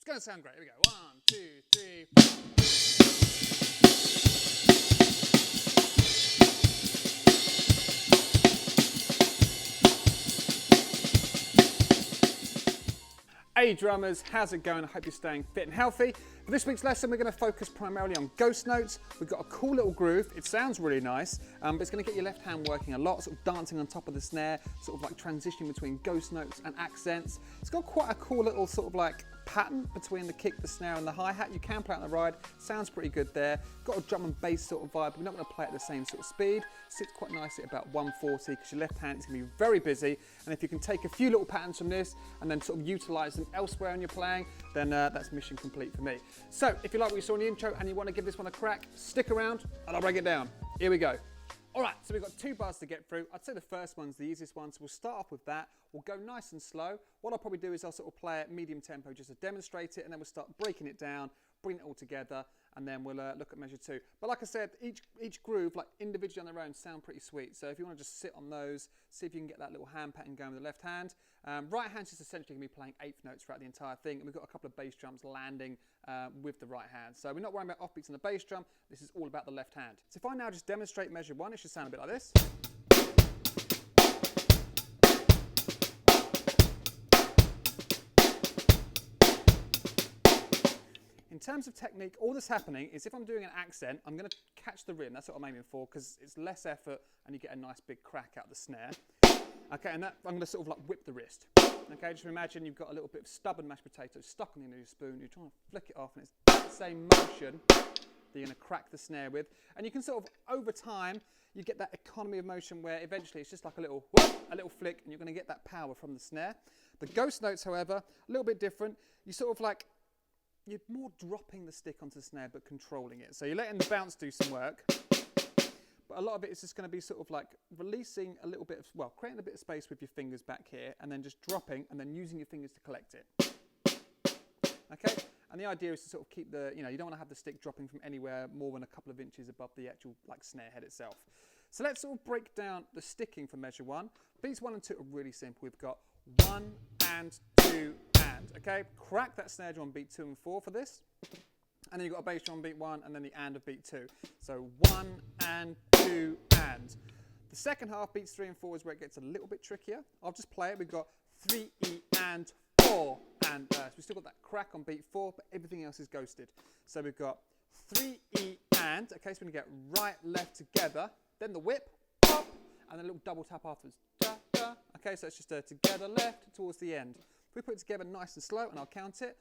going to sound great. Here we go. 1, 2, 3, 4. Hey drummers, how's it going? I hope you're staying fit and healthy. For this week's lesson, we're going to focus primarily on ghost notes. We've got a cool little groove. It sounds really nice, but it's going to get your left hand working a lot, sort of dancing on top of the snare, sort of like transitioning between ghost notes and accents. It's got quite a cool little sort of like pattern between the kick, the snare and the hi-hat. You can play it on the ride, sounds pretty good there. Got a drum and bass sort of vibe, but we're not going to play at the same sort of speed. Sits quite nicely at about 140 because your left hand is going to be very busy, and if you can take a few little patterns from this and then sort of utilise them elsewhere when you're playing, then that's mission complete for me. So if you like what you saw in the intro and you want to give this one a crack, stick around and I'll break it down. Here we go. All right, so we've got 2 bars to get through. I'd say the first one's the easiest one, so we'll start off with that. We'll go nice and slow. What I'll probably do is I'll sort of play at medium tempo just to demonstrate it, and then we'll start breaking it down, bring it all together, and then we'll look at measure 2. But like I said, each groove, like individually on their own, sound pretty sweet. So if you want to just sit on those, see if you can get that little hand pattern going with the left hand. Right hand's just essentially going to be playing 8th notes throughout the entire thing, and we've got a couple of bass drums landing with the right hand. So we're not worrying about offbeats on the bass drum. This is all about the left hand. So if I now just demonstrate measure 1, it should sound a bit like this. In terms of technique, all that's happening is if I'm doing an accent, I'm going to catch the rhythm. That's what I'm aiming for because it's less effort and you get a nice big crack out the snare. Okay, and that, I'm going to sort of like whip the wrist. Okay, just imagine you've got a little bit of stubborn mashed potato stuck on the end of your spoon. You're trying to flick it off, and it's that same motion that you're going to crack the snare with. And you can sort of, over time, you get that economy of motion where eventually it's just like a little whoop, a little flick, and you're going to get that power from the snare. The ghost notes, however, a little bit different. You sort of like, you're more dropping the stick onto the snare but controlling it. So you're letting the bounce do some work, but a lot of it is just going to be sort of like releasing a little bit of, well, creating a bit of space with your fingers back here and then just dropping and then using your fingers to collect it. Okay, and the idea is to sort of keep the, you know, you don't want to have the stick dropping from anywhere more than a couple of inches above the actual like snare head itself. So let's sort of break down the sticking for measure 1. Beats 1 and 2 are really simple. We've got 1 and 2 and, okay? Crack that snare drum on beat 2 and 4 for this. And then you've got a bass drum on beat 1 and then the and of beat 2. So 1 and 2 and. The second half, beats 3 and 4, is where it gets a little bit trickier. I'll just play it. We've got 3 E and 4 and. So we've still got that crack on beat 4, but everything else is ghosted. So we've got 3 E and, okay, so we're going to get right, left together, then the whip, pop, and then a little double tap afterwards. Da, da. Okay, so it's just a together left towards the end. If we put it together nice and slow, and I'll count it.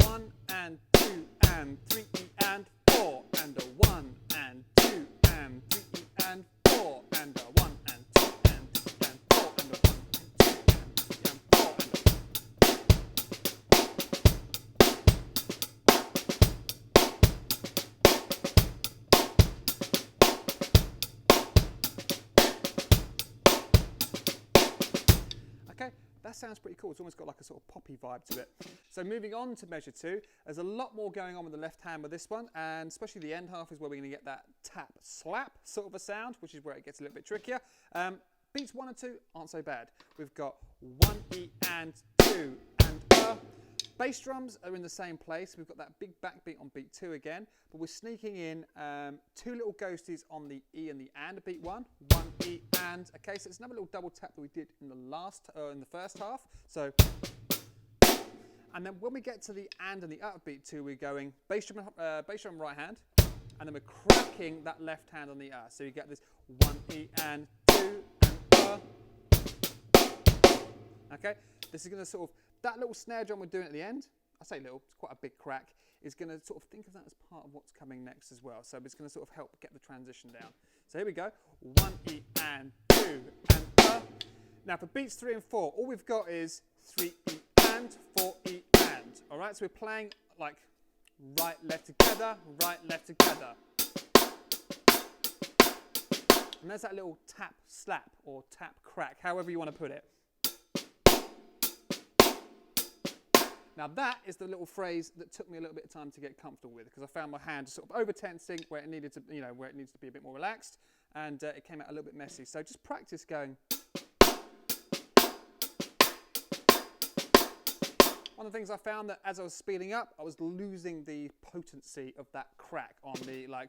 1 and 2 and 3 E and 4 and a 1 and 2 and 3 E and 4 and a 1 and 2 and 3 and 4 and a 1 and 2 and 3 and 4 and a. Okay, that sounds pretty cool. It's almost got like a sort of poppy vibe to it. So moving on to measure 2, there's a lot more going on with the left hand with this one, and especially the end half is where we're going to get that tap slap sort of a sound, which is where it gets a little bit trickier. Beats 1 and 2 aren't so bad. We've got 1 E and 2 and Bass drums are in the same place. We've got that big backbeat on beat 2 again, but we're sneaking in 2 little ghosties on the E and the and of beat 1. 1 E and. Okay, so it's another little double tap that we did in the first half. So, and then when we get to the and the out of beat 2, we're going bass drum right hand, and then we're cracking that left hand on the So you get this 1 E and 2 and Okay, this is going to sort of, that little snare drum we're doing at the end, I say little, it's quite a big crack, is going to sort of think of that as part of what's coming next as well. So it's going to sort of help get the transition down. So here we go, 1 E and 2 and Now for beats 3 and 4, all we've got is 3 E and 4 E and. All right, so we're playing like right, left together, right, left together. And there's that little tap slap or tap crack, however you want to put it. Now that is the little phrase that took me a little bit of time to get comfortable with, because I found my hand sort of over tensing where it needed to, where it needs to be a bit more relaxed, and it came out a little bit messy. So just practice going. One of the things I found that as I was speeding up, I was losing the potency of that crack on the like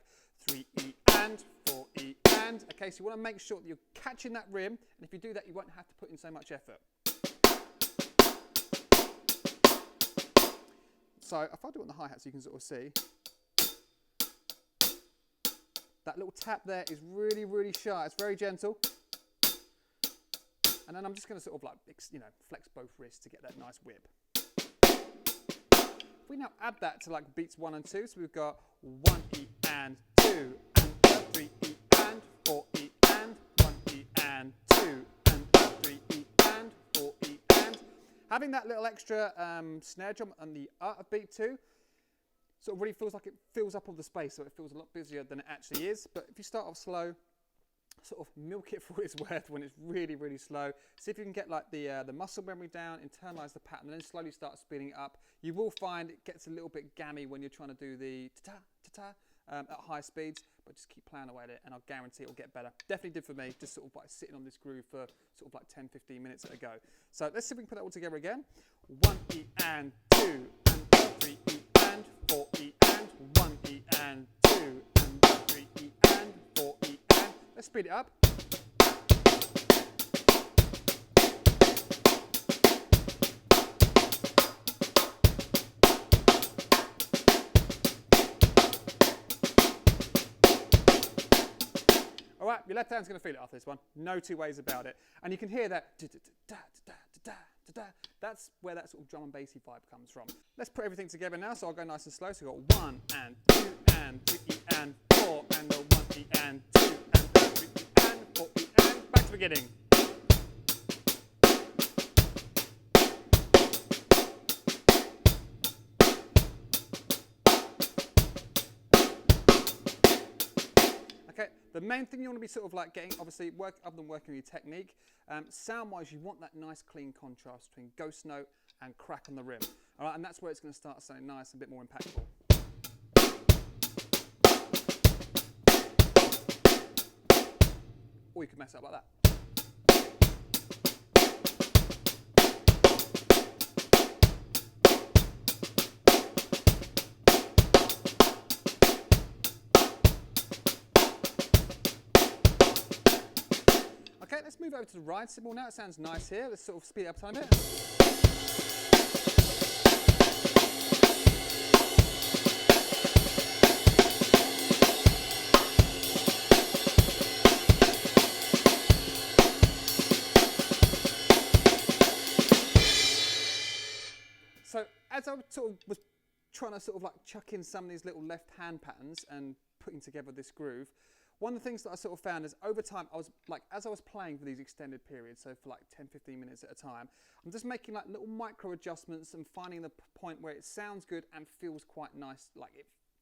3E and 4E and. Okay, so you want to make sure that you're catching that rim, and if you do that, you won't have to put in so much effort. So if I do it on the hi-hat so you can sort of see, that little tap there is really, really sharp. It's very gentle. And then I'm just going to sort of like, you know, flex both wrists to get that nice whip. If we now add that to like beats 1 and 2, so we've got 1E and 2 and 3E and 4E and 1E and 2 and 3E and 4E and. Having that little extra snare drum on the of beat 2 sort of really feels like it fills up all the space, so it feels a lot busier than it actually is. But if you start off slow, sort of milk it for what it's worth when it's really, really slow. See if you can get like the muscle memory down, internalize the pattern, and then slowly start speeding it up. You will find it gets a little bit gammy when you're trying to do the ta-ta, ta-ta at high speeds, but just keep playing away at it, and I'll guarantee it'll get better. Definitely did for me, just sort of like sitting on this groove for sort of like 10-15 minutes at a go. So let's see if we can put that all together again. 1E and 2 and 3E and 4E and 1E and 2 and 3E and 4E and. Let's speed it up. All right, your left hand's going to feel it off this one. No two ways about it. And you can hear that. That's where that sort of drum and bassy vibe comes from. Let's put everything together now. So I'll go nice and slow. So we've got 1 and 2 and 3E and 4 and a 1E and 2 and 3E and 4E and. Back to the beginning. Okay, the main thing you want to be sort of like getting, obviously, other than working on your technique, sound-wise, you want that nice clean contrast between ghost note and crack on the rim. All right, and that's where it's going to start sounding nice and a bit more impactful. Or you could mess it up like that. Okay, let's move over to the ride cymbal now. It sounds nice here. Let's sort of speed it up a tiny bit. So as I sort of was trying to sort of like chuck in some of these little left hand patterns and putting together this groove, one of the things that I sort of found is over time, I was like, as I was playing for these extended periods, so for like 10-15 minutes at a time, I'm just making like little micro adjustments and finding the point where it sounds good and feels quite nice. Like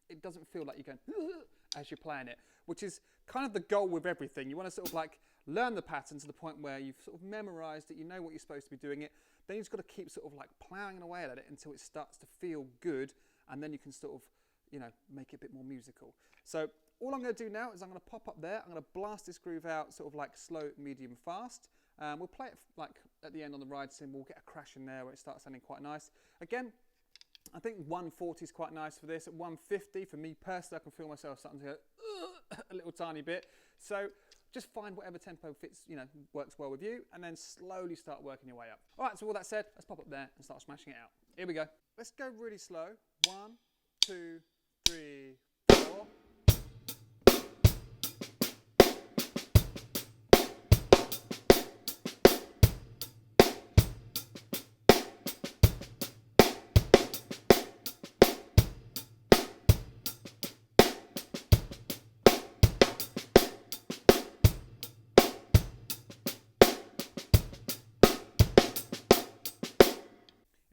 it doesn't feel like you're going as you're playing it, which is kind of the goal with everything. You want to sort of like learn the pattern to the point where you've sort of memorized it, you know what you're supposed to be doing it. Then you've just got to keep sort of like plowing away at it until it starts to feel good, and then you can sort of, you know, make it a bit more musical. So all I'm going to do now is I'm going to pop up there, I'm going to blast this groove out sort of like slow, medium, fast. We'll play it like at the end on the ride cymbal, we'll get a crash in there where it starts sounding quite nice. Again, I think 140 is quite nice for this. At 150, for me personally, I can feel myself starting to go a little tiny bit. So just find whatever tempo fits, you know, works well with you, and then slowly start working your way up. All right, so all that said, let's pop up there and start smashing it out. Here we go. Let's go really slow. 1, 2, 3, 4.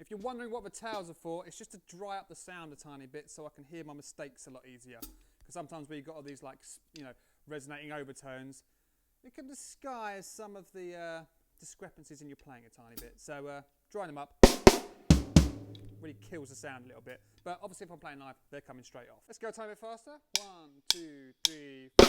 If you're wondering what the tails are for, it's just to dry up the sound a tiny bit so I can hear my mistakes a lot easier. Because sometimes when you've got all these like, you know, resonating overtones, it can disguise some of the discrepancies in your playing a tiny bit. So drying them up really kills the sound a little bit. But obviously if I'm playing live, they're coming straight off. Let's go a tiny bit faster. 1, 2, 3, 4.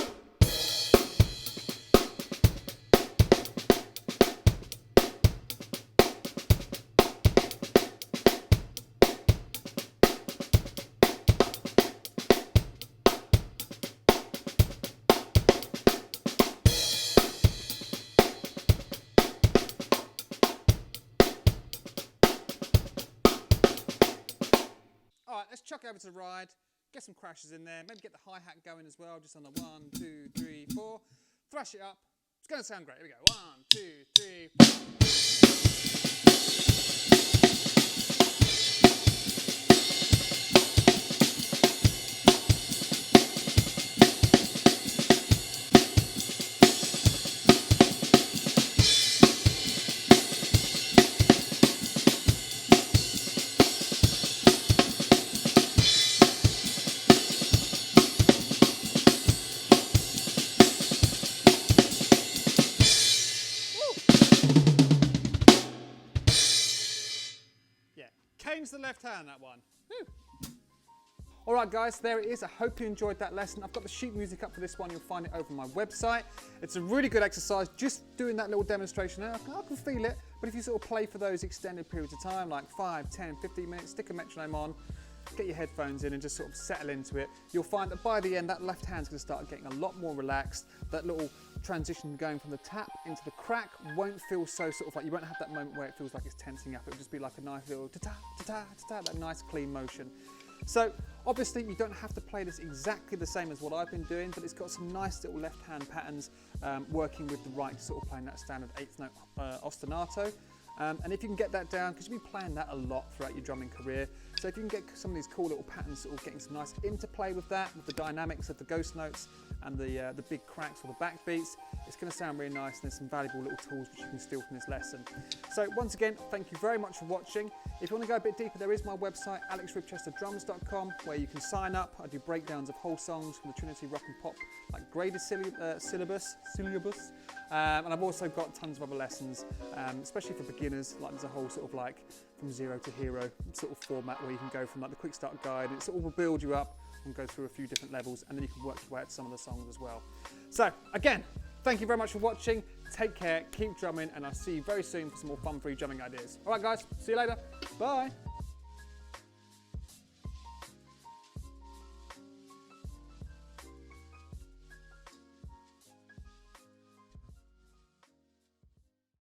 let's chuck over to the ride, get some crashes in there, maybe get the hi-hat going as well, just on the 1, 2, 3, 4. Thrash it up. It's going to sound great. Here we go. 1, 2, 3, 4. Cane's the left hand, that one. Woo. All right, guys, there it is. I hope you enjoyed that lesson. I've got the sheet music up for this one. You'll find it over on my website. It's a really good exercise, just doing that little demonstration. I can feel it, but if you sort of play for those extended periods of time, like 5, 10, 15 minutes, stick a metronome on, get your headphones in and just sort of settle into it, you'll find that by the end, that left hand's gonna start getting a lot more relaxed. That little transition going from the tap into the crack won't feel so sort of like, you won't have that moment where it feels like it's tensing up. It'll just be like a nice little ta-ta, ta-ta, ta-ta, that nice clean motion. So obviously you don't have to play this exactly the same as what I've been doing, but it's got some nice little left hand patterns working with the right sort of playing that standard 8th note ostinato. And if you can get that down, because you've been playing that a lot throughout your drumming career, so if you can get some of these cool little patterns sort of getting some nice interplay with that, with the dynamics of the ghost notes and the big cracks or the backbeats, it's going to sound really nice, and there's some valuable little tools which you can steal from this lesson. So once again, thank you very much for watching. If you want to go a bit deeper, there is my website, alexribchesterdrums.com, where you can sign up. I do breakdowns of whole songs from the Trinity Rock and Pop, like graded syllabus. And I've also got tons of other lessons, especially for beginners. Like there's a whole sort of like from zero to hero sort of format where you can go from like the quick start guide. It sort of will build you up and go through a few different levels, and then you can work your way out some of the songs as well. So again, thank you very much for watching. Take care, keep drumming, and I'll see you very soon for some more fun-free drumming ideas. All right, guys, see you later. Bye.